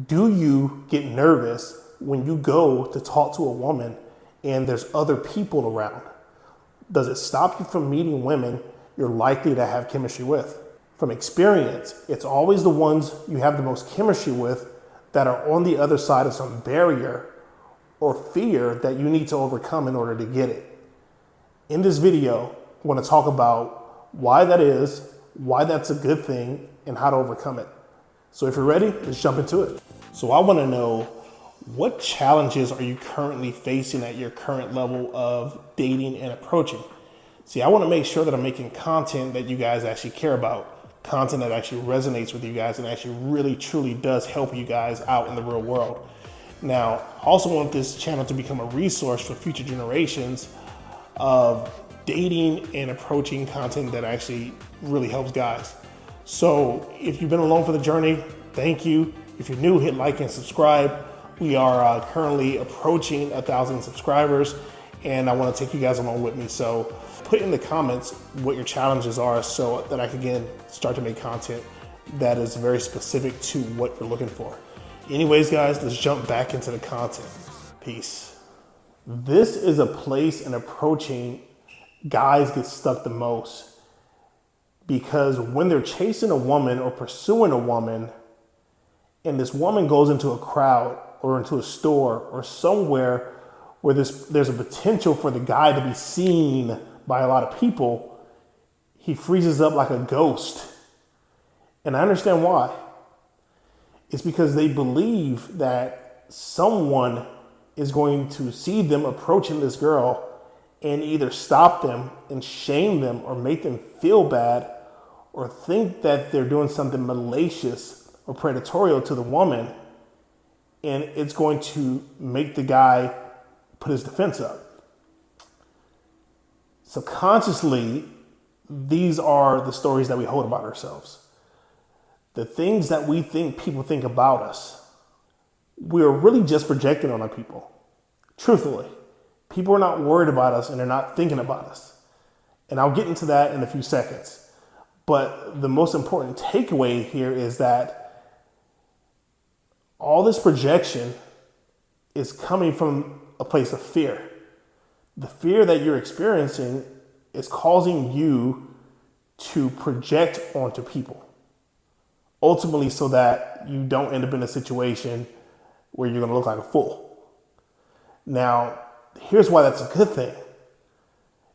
Do you get nervous when you go to talk to a woman and there's other people around? Does it stop you from meeting women you're likely to have chemistry with? From experience, it's always the ones you have the most chemistry with that are on the other side of some barrier or fear that you need to overcome in order to get it. In this video, I want to talk about why that is, why that's a good thing, and how to overcome it. So if you're ready, let's jump into it. So I want to know, what challenges are you currently facing at your current level of dating and approaching? See, I want to make sure that I'm making content that you guys actually care about, content that actually resonates with you guys and actually really truly does help you guys out in the real world. Now, I also want this channel to become a resource for future generations of dating and approaching content that actually really helps guys. So if you've been along for the journey, thank you. If you're new, hit like and subscribe. We are currently approaching 1,000 subscribers, and I want to take you guys along with me. So put in the comments what your challenges are so that I can again start to make content that is very specific to what you're looking for. Anyways, guys, let's jump back into the content. Peace. This is a place in approaching guys get stuck the most, because when they're chasing a woman or pursuing a woman, and this woman goes into a crowd or into a store or somewhere where there's a potential for the guy to be seen by a lot of people, he freezes up like a ghost. And I understand why. It's because they believe that someone is going to see them approaching this girl and either stop them and shame them or make them feel bad or think that they're doing something malicious or predatorial to the woman, and it's going to make the guy put his defense up. Subconsciously, these are the stories that we hold about ourselves. The things that we think people think about us, we're really just projecting on our people. Truthfully, people are not worried about us and they're not thinking about us. And I'll get into that in a few seconds. But the most important takeaway here is that all this projection is coming from a place of fear. The fear that you're experiencing is causing you to project onto people, ultimately so that you don't end up in a situation where you're going to look like a fool. Now, here's why that's a good thing.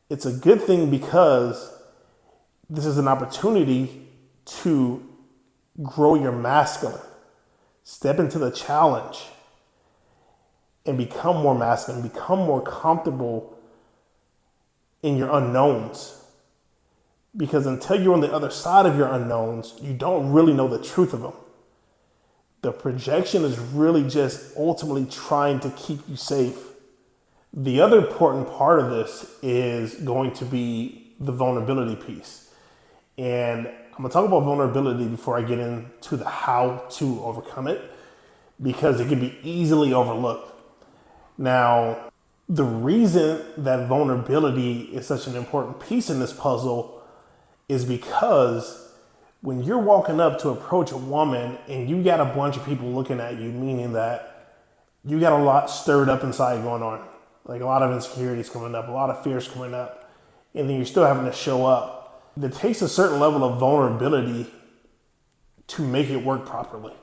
It's a good thing because this is an opportunity to grow your masculine, step into the challenge, and become more masculine, become more comfortable in your unknowns. Because until you're on the other side of your unknowns, you don't really know the truth of them. The projection is really just ultimately trying to keep you safe. The other important part of this is going to be the vulnerability piece. And I'm gonna talk about vulnerability before I get into the how to overcome it, because it can be easily overlooked. Now, the reason that vulnerability is such an important piece in this puzzle is because when you're walking up to approach a woman and you got a bunch of people looking at you, meaning that you got a lot stirred up inside going on, like a lot of insecurities coming up, a lot of fears coming up, and then you're still having to show up. It takes a certain level of vulnerability to make it work properly,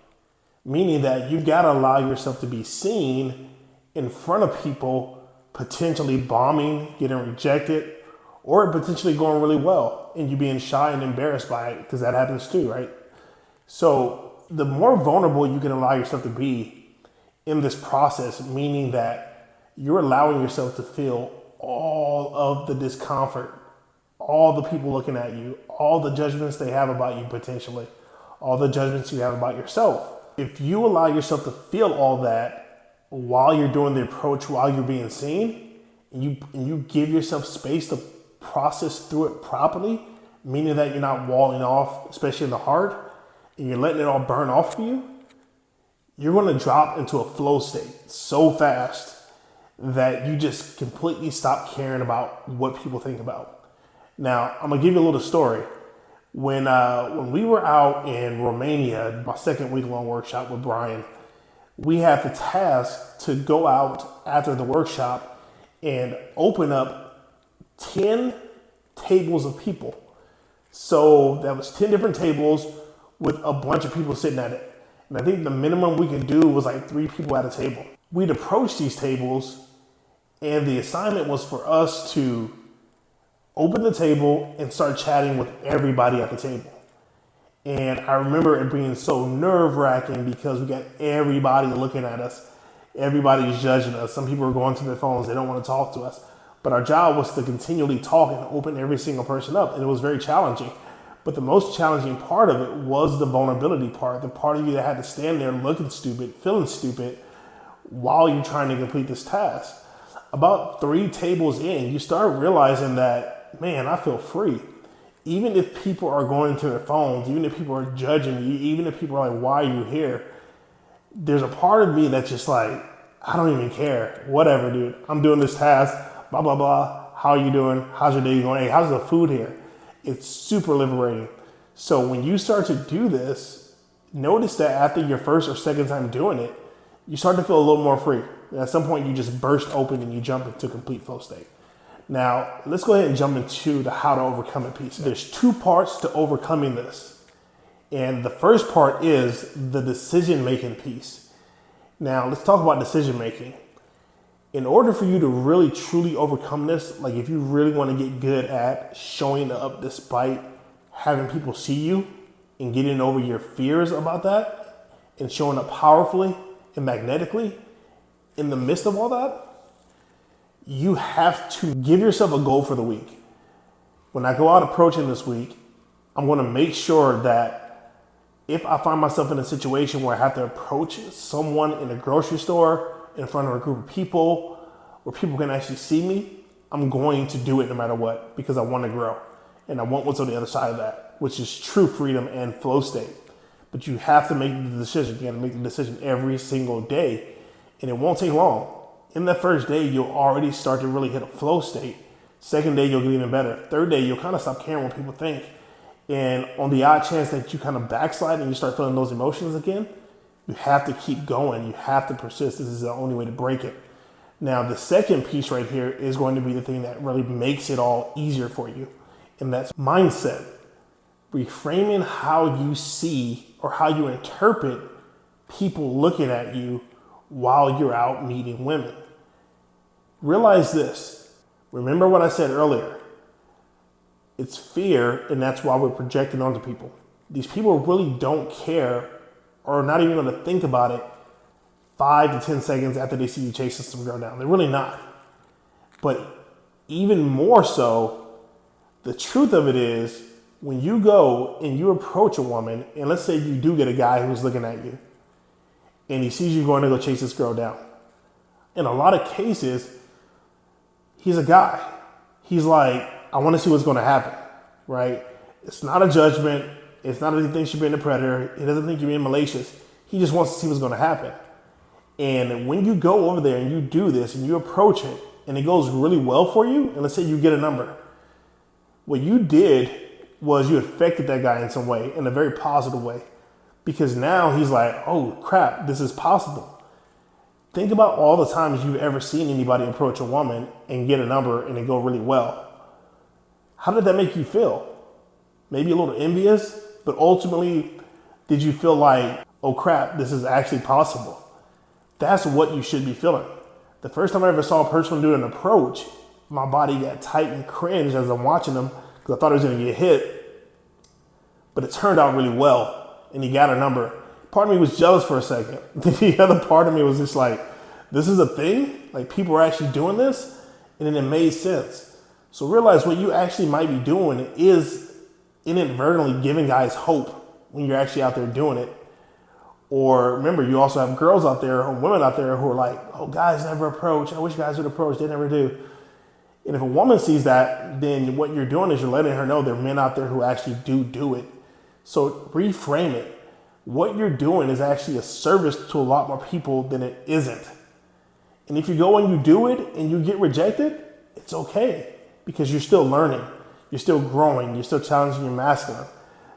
meaning that you got to allow yourself to be seen in front of people, potentially bombing, getting rejected, or potentially going really well and you being shy and embarrassed by it, because that happens too, right? So the more vulnerable you can allow yourself to be in this process, meaning that you're allowing yourself to feel all of the discomfort, all the people looking at you, all the judgments they have about you potentially, all the judgments you have about yourself. If you allow yourself to feel all that while you're doing the approach, while you're being seen, and you give yourself space to process through it properly, meaning that you're not walling off, especially in the heart, and you're letting it all burn off for you, you're going to drop into a flow state so fast that you just completely stop caring about what people think about. Now, I'm gonna give you a little story. When we were out in Romania, my second week-long workshop with Brian, we have the task to go out after the workshop and open up 10 tables of people. So that was 10 different tables with a bunch of people sitting at it. And I think the minimum we could do was like 3 people at a table. We'd approach these tables, and the assignment was for us to open the table and start chatting with everybody at the table. And I remember it being so nerve-wracking because we got everybody looking at us. Everybody's judging us. Some people are going to their phones. They don't want to talk to us. But our job was to continually talk and open every single person up. And it was very challenging. But the most challenging part of it was the vulnerability part. The part of you that had to stand there looking stupid, feeling stupid while you're trying to complete this task. About 3 tables in, you start realizing that, man, I feel free. Even if people are going to their phones, even if people are judging you, even if people are like, why are you here? There's a part of me that's just like, I don't even care. Whatever, dude. I'm doing this task, blah, blah, blah. How are you doing? How's your day going? Hey, how's the food here? It's super liberating. So when you start to do this, notice that after your first or second time doing it, you start to feel a little more free. At some point, you just burst open and you jump into complete flow state. Now, let's go ahead and jump into the how to overcome it piece. There's 2 parts to overcoming this. And the first part is the decision-making piece. Now, let's talk about decision-making. In order for you to really, truly overcome this, like if you really want to get good at showing up despite having people see you and getting over your fears about that and showing up powerfully and magnetically in the midst of all that, you have to give yourself a goal for the week. When I go out approaching this week, I'm going to make sure that if I find myself in a situation where I have to approach someone in a grocery store, in front of a group of people, where people can actually see me, I'm going to do it no matter what, because I want to grow. And I want what's on the other side of that, which is true freedom and flow state. But you have to make the decision. You got to make the decision every single day. And it won't take long. In that first day, you'll already start to really hit a flow state. Second day, you'll get even better. Third day, you'll kind of stop caring what people think. And on the odd chance that you kind of backslide and you start feeling those emotions again, you have to keep going. You have to persist. This is the only way to break it. Now, the second piece right here is going to be the thing that really makes it all easier for you. And that's mindset. Reframing how you see or how you interpret people looking at you while you're out meeting women. Realize this. Remember what I said earlier. It's fear, and that's why we're projecting onto people. These people really don't care or not even going to think about it 5 to 10 seconds after they see you chasing some girl down. They're really not. But even more so, the truth of it is when you go and you approach a woman, and let's say you do get a guy who's looking at you, and he sees you going to go chase this girl down. In a lot of cases, he's a guy. He's like, I want to see what's going to happen, right? It's not a judgment. It's not that he thinks you're being a predator. He doesn't think you're being malicious. He just wants to see what's going to happen. And when you go over there and you do this and you approach it and it goes really well for you, and let's say you get a number, what you did was you affected that guy in some way, in a very positive way. Because now he's like, oh crap, this is possible. Think about all the times you've ever seen anybody approach a woman and get a number and it go really well. How did that make you feel? Maybe a little envious, but ultimately, did you feel like, oh crap, this is actually possible? That's what you should be feeling. The first time I ever saw a person do an approach, my body got tight and cringed as I'm watching them because I thought he was going to get hit. But it turned out really well. And he got a number. Part of me was jealous for a second. The other part of me was just like, this is a thing? Like people are actually doing this? And then it made sense. So realize what you actually might be doing is inadvertently giving guys hope when you're actually out there doing it. Or remember, you also have girls out there or women out there who are like, oh, guys never approach. I wish guys would approach. They never do. And if a woman sees that, then what you're doing is you're letting her know there are men out there who actually do it. So reframe it. What you're doing is actually a service to a lot more people than it isn't. And if you go and you do it and you get rejected, it's okay because you're still learning. You're still growing. You're still challenging your masculine.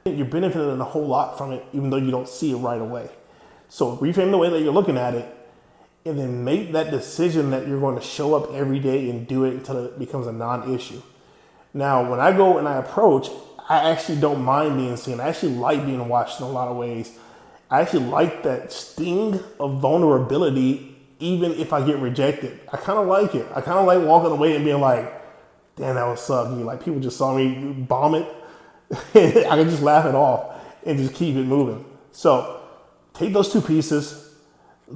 You're benefiting a whole lot from it, even though you don't see it right away. So reframe the way that you're looking at it, and then make that decision that you're going to show up every day and do it until it becomes a non-issue. Now, when I go and I approach, I actually don't mind being seen. I actually like being watched in a lot of ways. I actually like that sting of vulnerability, even if I get rejected. I kind of like it. I kind of like walking away and being like, damn, that was sucky. Like, people just saw me bomb it. I can just laugh it off and just keep it moving. So take those two pieces,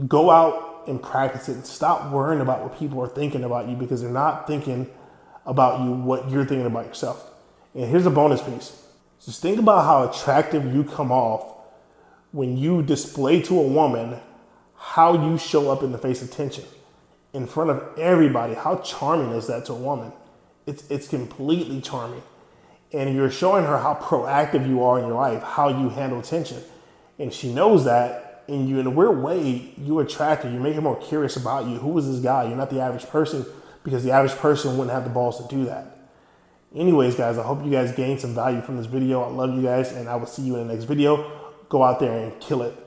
go out and practice it, and stop worrying about what people are thinking about you, because they're not thinking about you what you're thinking about yourself. And here's a bonus piece. Just think about how attractive you come off when you display to a woman how you show up in the face of tension in front of everybody. How charming is that to a woman? It's completely charming. And you're showing her how proactive you are in your life, how you handle tension. And she knows that, and you, in a weird way, you attract her. You make her more curious about you. Who is this guy? You're not the average person, because the average person wouldn't have the balls to do that. Anyways, guys, I hope you guys gained some value from this video. I love you guys, and I will see you in the next video. Go out there and kill it.